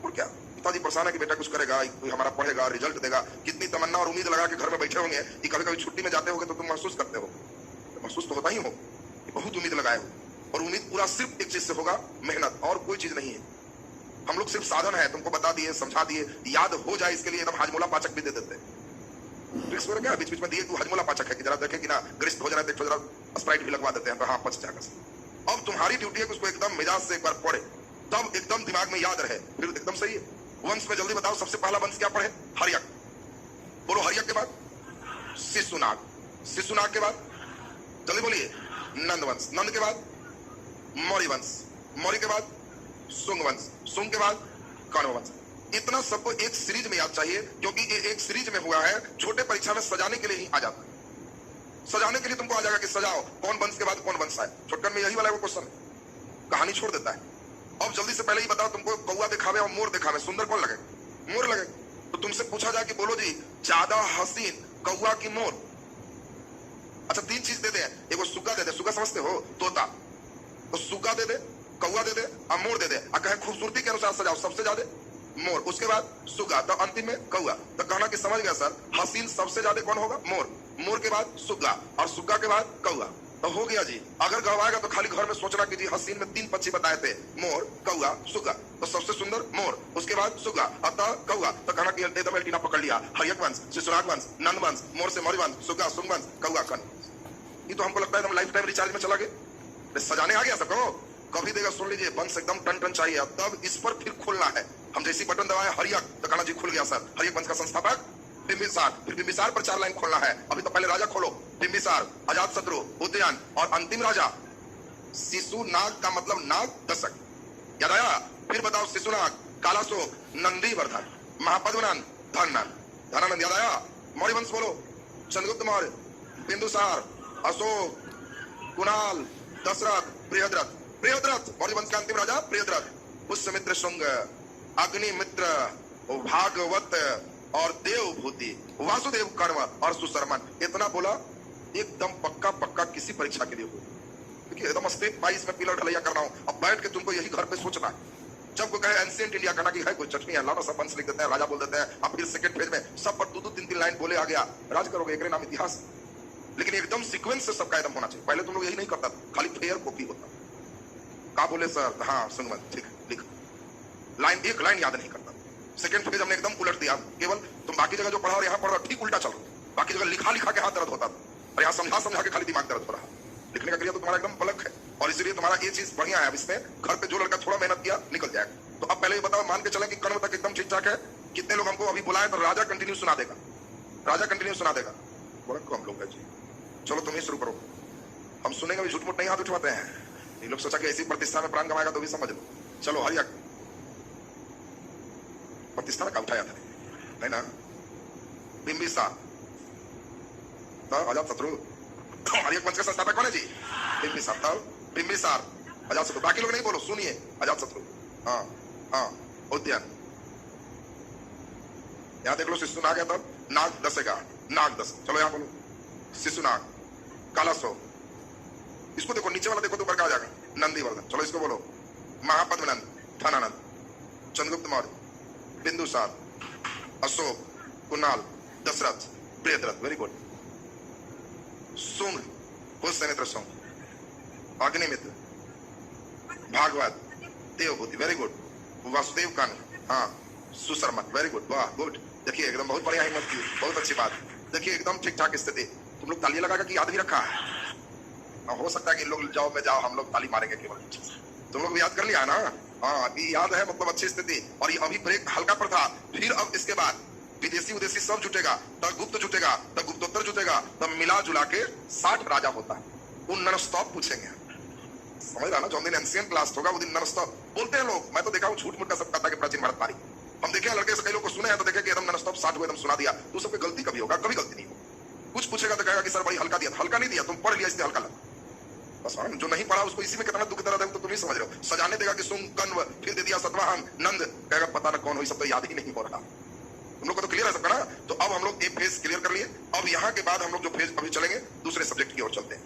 और क्या पिताजी परेशान है कि बेटा कुछ करेगा, कोई हमारा पढ़ेगा, रिजल्ट देगा, कितनी तमन्ना और उम्मीद लगा के घर में बैठे होंगे कि कभी कभी छुट्टी में जाते होगे तो तुम महसूस करते हो, महसूस तो होता ही हो कि बहुत उम्मीद लगाए हो, और उम्मीद पूरा सिर्फ एक चीज से होगा, मेहनत, और कोई चीज नहीं है। हम लोग सिर्फ साधन है, तुमको बता दिए, समझा दिए, याद हो जाए इसके लिए एकदम हाजमोला पाचक भी दे देते हैं। ट्रिक्स वगैरह क्या बीच बीच में दिए, तू हाजमोला पाचक है कि जरा देखे कि ना ग्रस्त हो जाना, देखो जरा स्प्राइट भी लगवा देते हैं, तो हाँ पच जाएगा। अब तुम्हारी ड्यूटी है कि उसको एकदम मिजाज से एक बार पढ़े, तब एकदम दिमाग में याद रहे, फिर एकदम सही है। वंश में जल्दी बताओ, सबसे पहला वंश क्या पढ़े? हर्यक। बोलो हर्यक के बाद शिशुनाग, शिशुनाग के बाद जल्दी बोलिए नंद वंश, नंद के बाद मौर्य वंश, मौर्य के बाद शुंग वंश, शुंग के बाद कण्व वंश। इतना सबको एक सीरीज में याद चाहिए, क्योंकि ये एक सीरीज में हुआ है, छोटे परीक्षा में सजाने के लिए ही आ जाता है। सजाने के लिए तुमको आ जाएगा कि सजाओ कौन वंश के बाद कौन वंश है, छोटकन में यही वाला वो क्वेश्चन है, कहानी छोड़ देता है। अब जल्दी से पहले ही बताओ, तुमको कौवा दिखावे और मोर दिखावे, सुंदर कौन लगे? मोर लगे। तो तुमसे पूछा जाए कि बोलो जी ज्यादा हसीन कौवा की मोर? अच्छा 3 चीज दे दे, एगो सुग्गा दे दे, सुग्गा समझते हो? तोता, तो सुग्गा दे दे, कौवा दे दे और मोर दे दे, और कहे खूबसूरती के अनुसार सजाओ, सबसे ज्यादा मोर, उसके बाद सुग्गा, तो अंतिम में कौवा। तो कहना कि समझ गया सर, हसीन सबसे ज्यादा कौन होगा? मोर, मोर के बाद सुग्गा, और सुग्गा के बाद कौवा। तो हो गया जी। अगर गवाएगा तो खाली घर में सोचना कि जी हसीन में 3 पक्षी बताए थे, मोर, कौवा, सुग्गा, तो सबसे सुंदर मोर, उसके बाद सुग्गा, अतः कौवा। तो कहना कि एकदम एल्टीना पकड़ लिया, हर्यक वंश, शिशुनाग वंश, नंद वंश, मोर से मौर्य वंश, सुग्गा, शुंग वंश, कौवा, कण्व। ये तो हमको लगता है एकदम लाइफ टाइम रिचार्ज में चला गया, सजाने आ गया सबको। कभी देगा सुन लीजिए, वंश एकदम टन टन चाहिए, तब इस पर फिर खोलना है। हम जैसी बटन दबाए हरियक तो कहना जी खुल गया सर। हरियक वंश का संस्थापक बिंबिसार, फिर बिंबिसार पर 4 लाइन खोलना है। अभी तो पहले राजा खोलो, बिंबिसार, अजातशत्रु, उदयन और अंतिम राजा शिशुनाग का मतलब नाग दशक, याद आया? फिर बताओ, शिशुनाग, कालाशोक, नंदीवर्धन, महापद्मनंद, धनानंद, याद आया? मौर्य वंश बोलो, चंद्रगुप्त मौर्य, बिंदुसार, अशोक, कुणाल, दशरथ, बृहद्रथ, मौर्य वंश का अंतिम राजा बृहद्रथ, पुष्यमित्र शुंग, अग्निमित्र, भागवत और देवभूति, वासुदेव कर्म और सुशर्मन। इतना बोला एकदम पक्का पक्का किसी परीक्षा के लिए हो, क्योंकि एकदम स्टेप वाइज में पिलर ढलैया करना हो। अब बैठ के तुमको यही घर पे सोचना है। जब को कहे एंशिएंट इंडिया कहना कि है कोई चटनी है, लाना सब वंश लिख देते हैं, राजा बोल देते हैं। अब फिर सेकंड पेज में सब पर 2-2-3-3 लाइन बोले आ गया, राज करोगे, एक नाम इतिहास। लेकिन एकदम सीक्वेंस से सबका एकदम होना चाहिए। पहले तुम लोग यही नहीं करता, खाली फेयर कॉपी होता। का बोले सर? हाँ सुन मत, ठीक लिख, लाइन एक लाइन याद नहीं करता। सेकंड पेज हमने एकदम उलट दिया, केवल तुम बाकी जगह जो पढ़ा और यहाँ पढ़ रहा ठीक उल्टा चल रहा। बाकी जगह लिखा लिखा के हाथ दर्द होता था, और यहाँ समझा समझा के खाली दिमाग दर्द हो रहा। लिखने का क्रिया तो तुम्हारा एकदम बलक है, और इसलिए तुम्हारा ये चीज बढ़िया है। अब इसमें घर पे जो लड़का थोड़ा मेहनत किया निकल जाएगा। तो अब पहले ये बताओ, मान के चलें कि कर्म तक एकदम ठीक ठाक है, कितने लोग हमको अभी बुलाए तो राजा कंटिन्यू सुना देगा? राजा कंटिन्यू सुना देगा, बोला कम लोग है जी। चलो तुम ही शुरू करो, हम सुनेंगे भी, झूठ मूठ नहीं हाथ उठवाते हैं। ये लोग सोचा कि ऐसी प्रतिष्ठा में प्राण कमाएगा तो भी समझ लो। चलो हरिया प्रतिष्ठा का उठाया था, नहीं ना? बिंबिसार, अजातशत्रु, हरियक वंश का संस्थापक कौन है जी? बिंबिसार, तब बिंबिसार, अजातशत्रु। बाकी लोग नहीं बोलो, सुनिए, अजातशत्रु, हाँ हाँ, उद्यन, यहाँ देख लो, शिशुनाग है, तब नाग दशेगा, नाग दस। चलो यहाँ बोलो, शिशुनाग, कालाशोक, इसको देखो, नीचे वाला देखो तो ऊपर का आ जाएगा, नंदीवर्धन। चलो इसको बोलो, Mahapadmananda, Dhanananda, Chandragupta Maurya, Bindusara, Ashoka, Kunala, Dasharatha, Brihadratha, very good, Shunga, Pushyamitra Shunga, Agnimitra, Bhagavata, Devabhuti, very good, Vasudeva कर्म, हाँ, सुशर्मन, वेरी गुड, वाह गुड। देखिए एकदम बहुत बढ़िया हिम्मत की, बहुत अच्छी बात। देखिए एकदम ठीक ठाक स्थिति। तुम लोग ताली लगाकर कि याद भी रखा है? हो सकता है कि लोग जाओ में जाओ, हम लोग ताली मारेंगे केवल। तुम लोग भी याद कर लिया ना? हाँ, ये याद है, मतलब अच्छी स्थिति। और ये अभी ब्रेक हल्का पर था, फिर अब इसके बाद विदेशी उदेशी सब जुटेगा, तब गुप्त जुटेगा, तब गुप्तोत्तर जुटेगा, तब मिला जुला के 60 राजा होता है। वो नॉन स्टॉप पूछेंगे, समझ रहा ना? जो दिन एंशिएंट लास्ट होगा वो दिन नॉन स्टॉप बोलते हैं लोग। मैं तो देखा हूँ झूठ मूठ का सब कहता है कि प्राचीन भारत तारीख। हम देखे लड़के से कई लोग को सुने हैं तो देखे कि एकदम नॉन स्टॉप 60 हुए, एकदम सुना दिया। तो सबकी गलती कभी होगा? कभी गलती नहीं होगी। कुछ पूछेगा तो कहेगा कि सर बड़ी हल्का दिया। हल्का नहीं दिया, तुम पढ़ लिया इसलिए हल्का लगा। बस जो नहीं पढ़ा उसको इसी में कितना दुख दर्द है तो तुम ही समझ रहे हो। सजाने देगा कि सुंग, कन्व, फिर दे दिया सतवाहन, नंद, कहेगा पता ना कौन हो, सब तो याद ही नहीं हो रहा। तुम लोग को तो क्लियर है सबका ना? तो अब हम लोग एक फेज क्लियर कर लिए। अब यहाँ के बाद हम लोग जो फेज अभी चलेंगे दूसरे सब्जेक्ट की ओर चलते हैं।